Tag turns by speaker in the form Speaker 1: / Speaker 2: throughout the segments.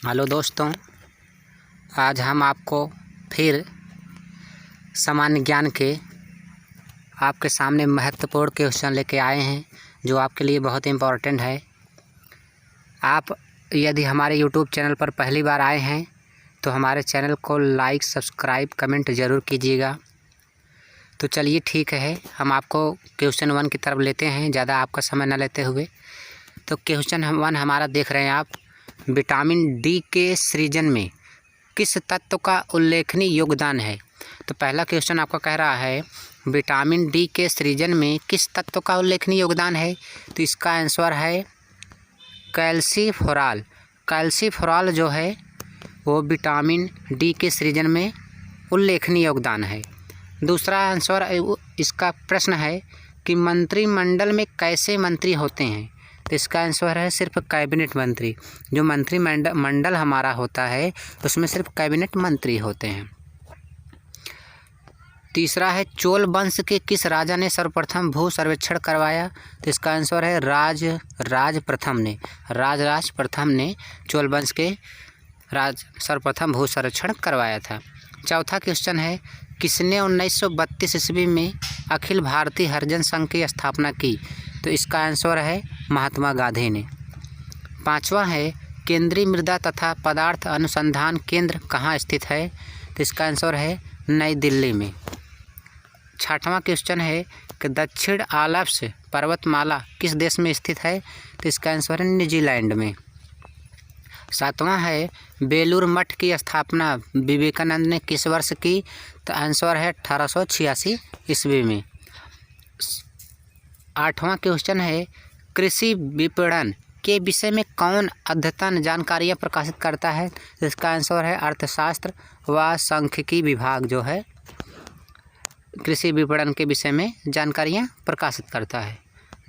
Speaker 1: Hello दोस्तों, आज हम आपको फिर सामान्य ज्ञान के आपके सामने महत्वपूर्ण क्वेश्चन लेके आए हैं जो आपके लिए बहुत इम्पोर्टेंट है। आप यदि हमारे यूट्यूब चैनल पर पहली बार आए हैं तो हमारे चैनल को लाइक, सब्सक्राइब, कमेंट ज़रूर कीजिएगा। तो चलिए ठीक है, हम आपको क्वेश्चन 1 की तरफ लेते हैं, ज़्यादा आपका समय न लेते हुए। तो क्वेश्चन 1 हमारा देख रहे हैं आप, विटामिन डी के सृजन में किस तत्व का उल्लेखनीय योगदान है। तो पहला क्वेश्चन आपका कह रहा है विटामिन डी के सृजन में किस तत्व का उल्लेखनीय योगदान है। तो इसका आंसर है कैल्सीफेरॉल। कैल्सीफेरॉल जो है वो विटामिन डी के सृजन में उल्लेखनीय योगदान है। दूसरा आंसर इसका प्रश्न है कि मंत्रिमंडल में कैसे मंत्री होते हैं। तो इसका आंसर है सिर्फ कैबिनेट मंत्री। जो मंत्रिमंडल हमारा होता है उसमें सिर्फ कैबिनेट मंत्री होते हैं। तीसरा है चोल वंश के किस राजा ने सर्वप्रथम भू सर्वेक्षण करवाया। तो इसका आंसर है राज प्रथम ने चोल वंश के सर्वप्रथम भू सर्वेक्षण करवाया था। चौथा क्वेश्चन है किसने 1932 ईस्वी में अखिल भारतीय हरिजन संघ की स्थापना की। तो इसका आंसर है महात्मा गांधी ने। पांचवा है केंद्रीय मृदा तथा पदार्थ अनुसंधान केंद्र कहाँ स्थित है। तो इसका आंसर है नई दिल्ली में। छठवां क्वेश्चन है कि दक्षिण आल्प्स पर्वतमाला किस देश में स्थित है। तो इसका आंसर है न्यूजीलैंड में। सातवां है बेलूर मठ की स्थापना विवेकानंद ने किस वर्ष की। तो आंसर है 1886 ईस्वी में। आठवां क्वेश्चन है कृषि विपणन के विषय में कौन अद्यतन जानकारियाँ प्रकाशित करता है। तो इसका आंसर है अर्थशास्त्र व सांख्यिकी विभाग जो है कृषि विपणन के विषय में जानकारियाँ प्रकाशित करता है।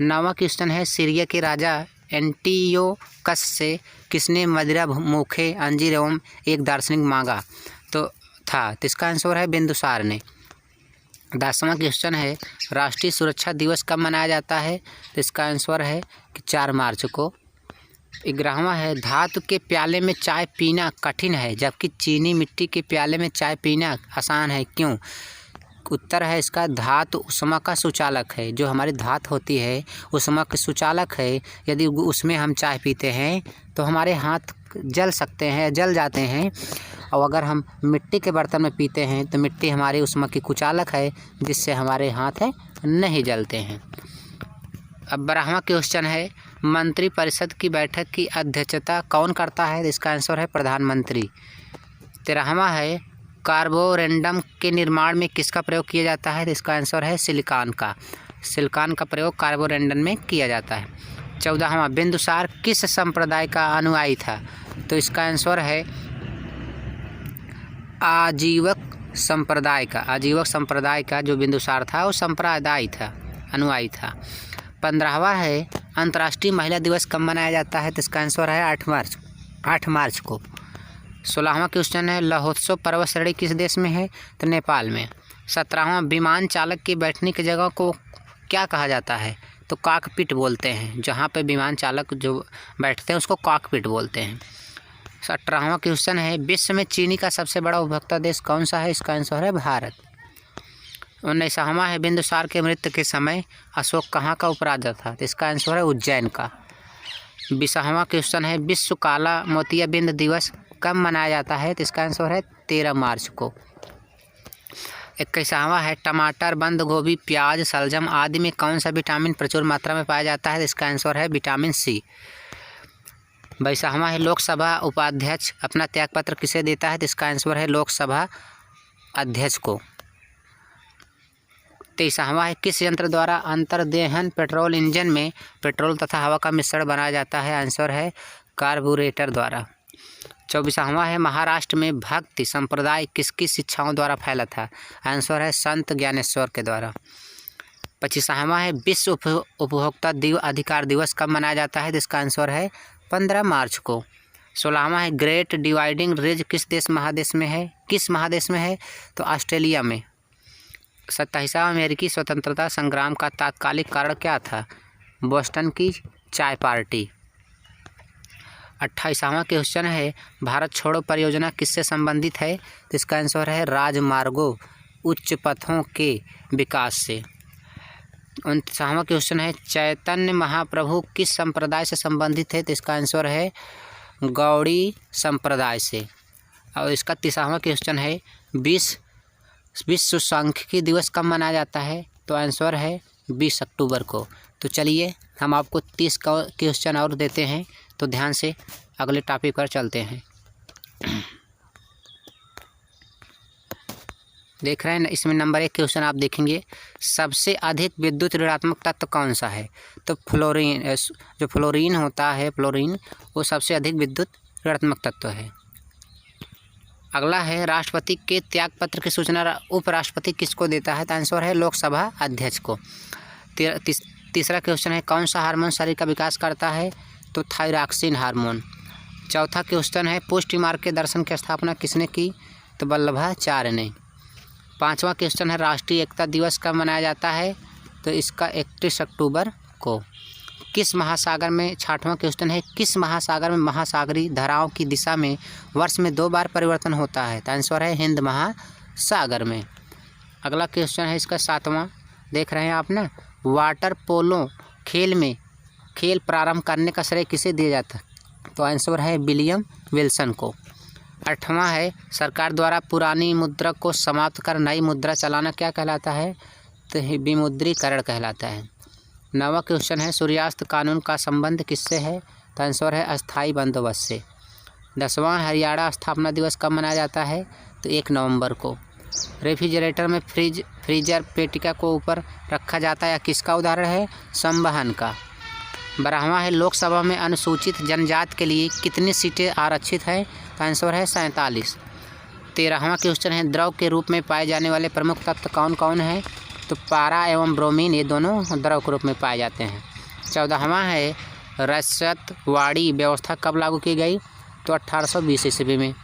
Speaker 1: नौवां क्वेश्चन है सीरिया के राजा एंटियोकस से किसने मदिरा मुखे अंजीर एवं एक दार्शनिक मांगा तो इसका आंसर है बिंदुसार ने। 10वां क्वेश्चन है राष्ट्रीय सुरक्षा दिवस कब मनाया जाता है। तो इसका आंसर है कि 4 मार्च को। 11वां है धातु के प्याले में चाय पीना कठिन है जबकि चीनी मिट्टी के प्याले में चाय पीना आसान है, क्यों। उत्तर है इसका धातु ऊष्मा का सुचालक है। जो हमारी धातु होती है ऊष्मा का सुचालक है। यदि उसमें हम चाय पीते हैं तो हमारे हाथ जल जाते हैं, और अगर हम मिट्टी के बर्तन में पीते हैं तो मिट्टी हमारी ऊष्मा की कुचालक है जिससे हमारे हाथ नहीं जलते हैं। अब 12वां क्वेश्चन है मंत्रिपरिषद की बैठक की अध्यक्षता कौन करता है। इसका आंसर है प्रधानमंत्री। 13वां है कार्बोरेंडम के निर्माण में किसका प्रयोग किया जाता है। इसका आंसर है सिलिकॉन का प्रयोग कार्बोरेंडम में किया जाता है। 14वां बिंदुसार किस संप्रदाय का अनुयायी था। तो इसका आंसर है आजीवक संप्रदाय का जो बिंदुसार था वो संप्रदाय था, अनुयायी था। 15वां है अंतर्राष्ट्रीय महिला दिवस कब मनाया जाता है। तो इसका आंसर है 8 मार्च को। 16वां क्वेश्चन है लहोत्सव पर्वत श्रेणी किस देश में है। तो नेपाल में। 17वां विमान चालक की बैठने की जगह को क्या कहा जाता है। तो कॉकपिट बोलते हैं। जहाँ पे विमान चालक जो बैठते हैं उसको कॉकपिट बोलते हैं। 18वां क्वेश्चन है विश्व में चीनी का सबसे बड़ा उपभोक्ता देश कौन सा है। इसका आंसर है भारत। 19वां है बिंदुसार के मृत्यु के समय अशोक कहाँ का उपराजा था। तो इसका आंसर है उज्जैन का। 20वां क्वेश्चन है विश्व काला मोतियाबिंद दिवस कब मनाया जाता है। तो इसका आंसर है 13 मार्च को। 21वां है टमाटर, बंद गोभी, प्याज, शलजम आदि में कौन सा विटामिन प्रचुर मात्रा में पाया जाता है। तो इसका आंसर है विटामिन सी। 22वां है लोकसभा उपाध्यक्ष अपना त्यागपत्र किसे देता है। तो इसका आंसर है लोकसभा अध्यक्ष को। 23वां है किस यंत्र द्वारा अंतर्दहन पेट्रोल इंजन में पेट्रोल तथा हवा का मिश्रण बनाया जाता है। आंसर है कार्बोरेटर द्वारा। 24वां है महाराष्ट्र में भक्ति संप्रदाय किसकी शिक्षाओं द्वारा फैला था। आंसर है संत ज्ञानेश्वर के द्वारा। 25वां है विश्व उपभोक्ता अधिकार दिवस कब मनाया जाता है। तो इसका आंसर है 15 मार्च को। 16वां है ग्रेट डिवाइडिंग रिज किस महादेश में है। तो ऑस्ट्रेलिया में। 27वां अमेरिकी स्वतंत्रता संग्राम का तात्कालिक कारण क्या था। बोस्टन की चाय पार्टी। 28वां क्वेश्चन है भारत छोड़ो परियोजना किससे संबंधित है? तो इसका आंसर है राजमार्गों उच्च पथों के विकास से। 29वां क्वेश्चन है चैतन्य महाप्रभु किस संप्रदाय से संबंधित है? तो इसका आंसर है गौड़ी संप्रदाय से। और इसका 30वां क्वेश्चन है विश्व सांख्यिकी दिवस कब मनाया जाता है? तो आंसर है 20 अक्टूबर को। तो चलिए हम आपको 30 क्वेश्चन और देते हैं, तो ध्यान से अगले टॉपिक पर चलते हैं। देख रहे हैं ना, इसमें नंबर 1 क्वेश्चन आप देखेंगे, सबसे अधिक विद्युत ऋणात्मक तत्व कौन सा है? तो फ्लोरीन, जो फ्लोरीन होता है, फ्लोरीन वो सबसे अधिक विद्युत ऋणात्मक तत्व है। अगला है राष्ट्रपति के त्यागपत्र की सूचना उपराष्ट्रपति किसको देता है? तो आंसर है लोकसभा अध्यक्ष को। तीसरा क्वेश्चन है कौन सा हार्मोन शरीर का विकास करता है? तो थायरॉक्सिन हार्मोन। चौथा क्वेश्चन है पुष्टि मार्ग के दर्शन की स्थापना किसने की? तो वल्लभाचार्य ने। 5वां क्वेश्चन है राष्ट्रीय एकता दिवस कब मनाया जाता है? तो इसका 31 अक्टूबर को। किस महासागर में 6वां क्वेश्चन है किस महासागर में महासागरीय धाराओं की दिशा में वर्ष में 2 बार परिवर्तन होता है? तो आंसर है हिंद महासागर में। अगला क्वेश्चन है इसका 7वां, देख रहे हैं आप ना, वाटर पोलो खेल प्रारंभ करने का श्रेय किसे दिया जाता है? तो आंसर है विलियम विल्सन को। 8वां है सरकार द्वारा पुरानी मुद्रा को समाप्त कर नई मुद्रा चलाना क्या कहलाता है? तो विमुद्रीकरण कहलाता है। 9वां क्वेश्चन है सूर्यास्त कानून का संबंध किससे है? तो आंसर है अस्थाई बंदोबस्त से। 10वां हरियाणा स्थापना दिवस कब मनाया जाता है? तो 1 नवंबर को। रेफ्रिजरेटर में फ्रीजर पेटिका को ऊपर रखा जाता है, या किसका उदाहरण है? संवहन का। 12वां है लोकसभा में अनुसूचित जनजाति के लिए कितनी सीटें आरक्षित हैं? तो आंसर है 47। 13वां क्वेश्चन है द्रव के रूप में पाए जाने वाले प्रमुख तत्व कौन कौन हैं? तो पारा एवं ब्रोमीन, ये दोनों द्रव के रूप में पाए जाते हैं। 14वां है रसदवाड़ी व्यवस्था कब लागू की गई? तो 1820 ईस्वी में।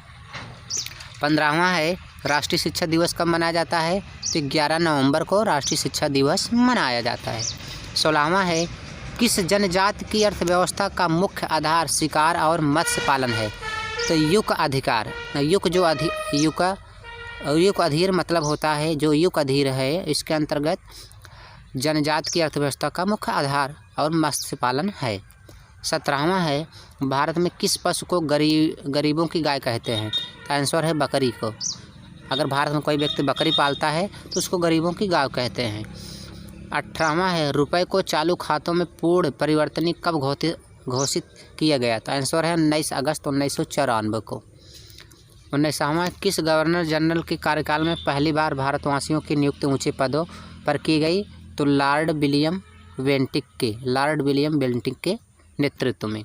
Speaker 1: 15वां है राष्ट्रीय शिक्षा दिवस कब मनाया जाता है? तो 11 नवंबर को राष्ट्रीय शिक्षा दिवस मनाया जाता है। 16वां है किस जनजाति की अर्थव्यवस्था का मुख्य आधार शिकार और मत्स्य पालन है? तो युक अधिकार, युक अधीर मतलब होता है जो युक अधीर है, इसके अंतर्गत जनजाति की अर्थव्यवस्था का मुख्य आधार और मत्स्य पालन है। 17वां है भारत में किस पशु को गरीबों की गाय कहते हैं? तो आंसर है बकरी को। अगर भारत में कोई व्यक्ति बकरी पालता है तो उसको गरीबों की गाय कहते हैं। 18वां है रुपए को चालू खातों में पूर्ण परिवर्तनीय कब घोषित किया गया? तो आंसर है 19 अगस्त 1994 को। 19वां किस गवर्नर जनरल के कार्यकाल में पहली बार भारतवासियों की नियुक्ति ऊंचे पदों पर की गई? तो लॉर्ड विलियम बेंटिक के नेतृत्व में।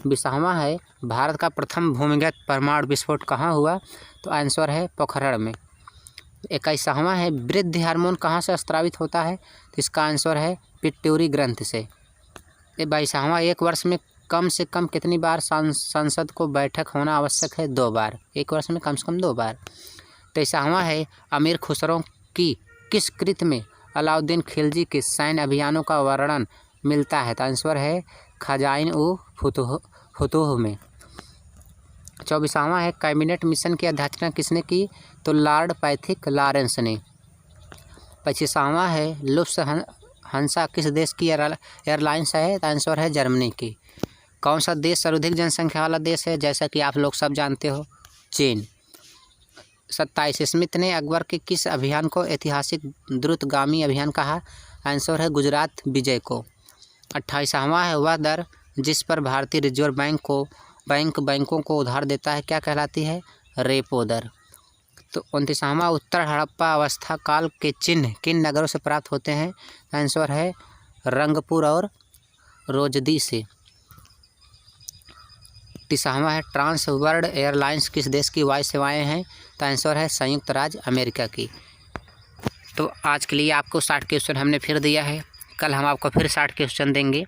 Speaker 1: 20वां है भारत का प्रथम भूमिगत परमाणु विस्फोट कहाँ हुआ? तो आंसर है पोखरण में। 21वां है वृद्धि हार्मोन कहाँ से स्रावित होता है? तो इसका आंसर है पिट्यूटरी ग्रंथि से। 22वां एक वर्ष में कम से कम कितनी बार संसद को बैठक होना आवश्यक है? 2 बार। एक वर्ष में कम से कम 2 बार। 23वां है अमीर खुसरो की किस कृत में अलाउद्दीन खिलजी के सैन्य अभियानों का वर्णन मिलता है? तो आंसर है खजाइन उ फुतूह में। 24वां है कैबिनेट मिशन की अध्यक्षता किसने की? तो लॉर्ड पैथिक लॉरेंस ने। 25वां है लुफ्थहान्सा किस देश की एयरलाइंस है? तो आंसर है जर्मनी की। कौन सा देश सर्वाधिक जनसंख्या वाला देश है? जैसा कि आप लोग सब जानते हो, चीन। 27 स्मिथ ने अकबर के किस अभियान को ऐतिहासिक द्रुतगामी अभियान कहा? आंसर है गुजरात विजय को। 28वां है वह दर जिस पर भारतीय रिजर्व बैंक बैंकों को उधार देता है क्या कहलाती है? रेपो दर। तो 29वां उत्तर हड़प्पा अवस्था काल के चिन्ह किन नगरों से प्राप्त होते हैं? आंसर है रंगपुर और रोजदी से। 30वां है ट्रांस वर्ल्ड एयरलाइंस किस देश की वायु सेवाएं हैं? तो आंसर है संयुक्त राज्य अमेरिका की। तो आज के लिए आपको 60 क्वेश्चन हमने फिर दिया है, कल हम आपको फिर 60 क्वेश्चन देंगे।